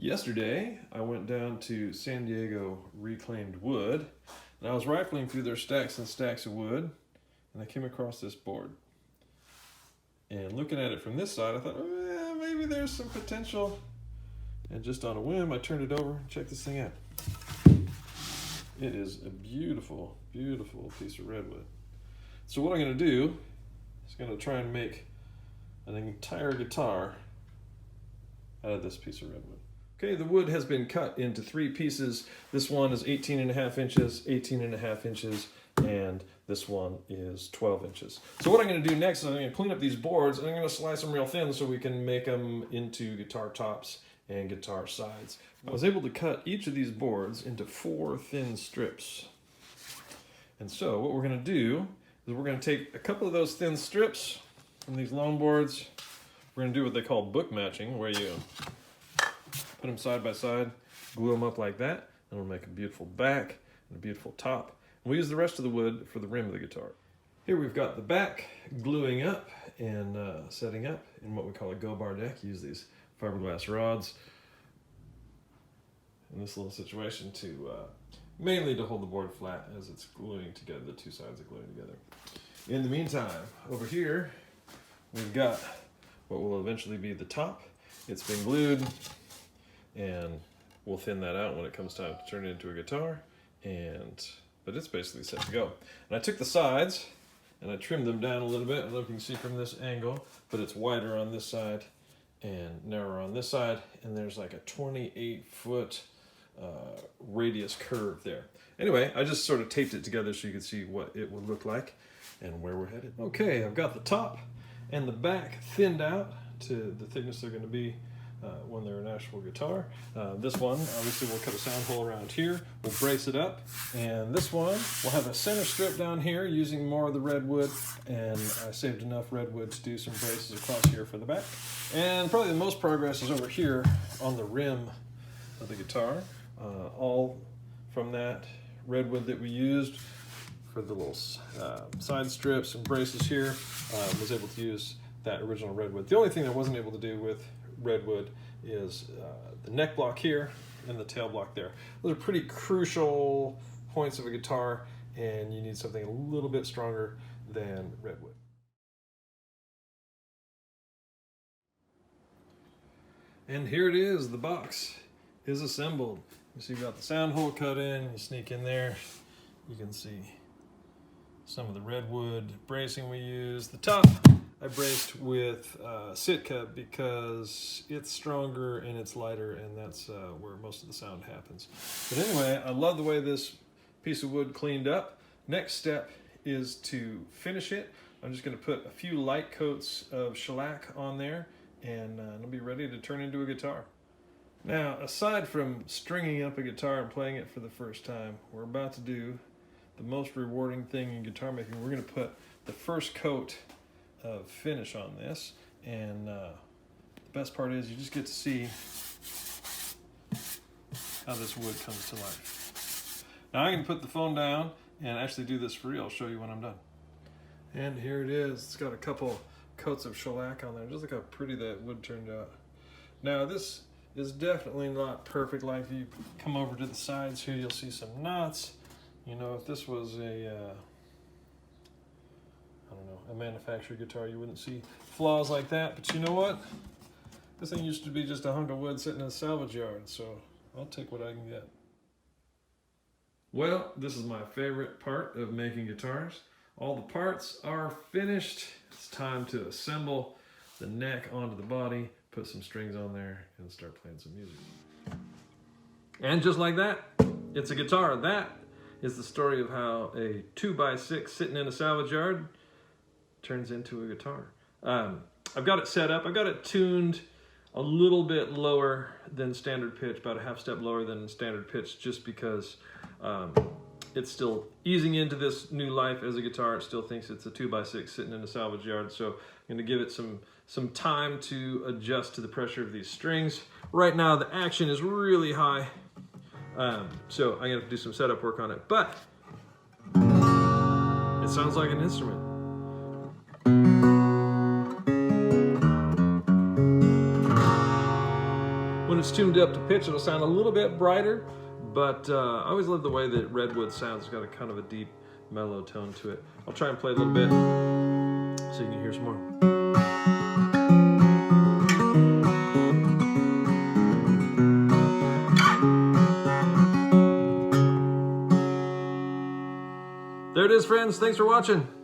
Yesterday, I went down to San Diego Reclaimed Wood, and I was rifling through their stacks and stacks of wood, and I came across this board. And looking at it from this side, I thought, maybe there's some potential. And just on a whim, I turned it over and checked this thing out. It is a beautiful, beautiful piece of redwood. So what I'm going to do is going to try and make an entire guitar out of this piece of redwood. Okay, the wood has been cut into 3 pieces. This one is 18.5 inches, 18.5 inches, and this one is 12 inches. So what I'm going to do next is I'm going to clean up these boards, and I'm going to slice them real thin so we can make them into guitar tops and guitar sides. I was able to cut each of these boards into 4 thin strips. And so what we're going to do is we're going to take a couple of those thin strips from these long boards. We're going to do what they call book matching, where you put them side by side, glue them up like that, and we'll make a beautiful back and a beautiful top. And we use the rest of the wood for the rim of the guitar. Here we've got the back gluing up and setting up in what we call a go-bar deck. Use these fiberglass rods in this little situation to mainly to hold the board flat as it's gluing together, the 2 sides are gluing together. In the meantime, over here, we've got what will eventually be the top. It's been glued, and we'll thin that out when it comes time to turn it into a guitar, but it's basically set to go. And I took the sides and I trimmed them down a little bit. I don't know if you can see from this angle, but it's wider on this side and narrower on this side, and there's like a 28-foot radius curve there. Anyway, I just sort of taped it together so you could see what it would look like and where we're headed. Okay, I've got the top and the back thinned out to the thickness they're going to be when they're an actual guitar. This one, obviously, we'll cut a sound hole around here. We'll brace it up. And this one, we'll have a center strip down here using more of the redwood. And I saved enough redwood to do some braces across here for the back. And probably the most progress is over here on the rim of the guitar. All from that redwood that we used for the little side strips and braces here. Was able to use that original redwood. The only thing I wasn't able to do with redwood is the neck block here and the tail block there. Those are pretty crucial points of a guitar, and you need something a little bit stronger than redwood. And here it is, the box is assembled. You see, you've got the sound hole cut in, you sneak in there, you can see some of the redwood bracing we used. The top I braced with Sitka because it's stronger and it's lighter, and that's where most of the sound happens. But anyway, I love the way this piece of wood cleaned up. Next step is to finish it. I'm just going to put a few light coats of shellac on there, and it'll be ready to turn into a guitar. Now, aside from stringing up a guitar and playing it for the first time, we're about to do the most rewarding thing in guitar making. We're going to put the first coat of finish on this, and the best part is you just get to see how this wood comes to life. Now I can put the phone down and actually do this for real. I'll show you when I'm done. And here it is. It's got a couple coats of shellac on there. Just look how pretty that wood turned out. Now this is definitely not perfect. Like if you come over to the sides here, you'll see some knots. You know, if this was a manufactured guitar, you wouldn't see flaws like that. But you know what? This thing used to be just a hunk of wood sitting in a salvage yard, so I'll take what I can get. Well, this is my favorite part of making guitars. All the parts are finished. It's time to assemble the neck onto the body, put some strings on there, and start playing some music. And just like that, it's a guitar. That is the story of how a 2x6 sitting in a salvage yard turns into a guitar. I've got it set up. I've got it tuned a little bit lower than standard pitch, about a half step lower than standard pitch, just because it's still easing into this new life as a guitar. It still thinks it's a 2x6 sitting in a salvage yard, so I'm going to give it some time to adjust to the pressure of these strings. Right now the action is really high, so I'm going to have to do some setup work on it, but it sounds like an instrument. it's tuned up to pitch, it'll sound a little bit brighter, but I always love the way that redwood sounds. It's got a kind of a deep, mellow tone to it. I'll try and play a little bit so you can hear some more. There it is, friends. Thanks for watching.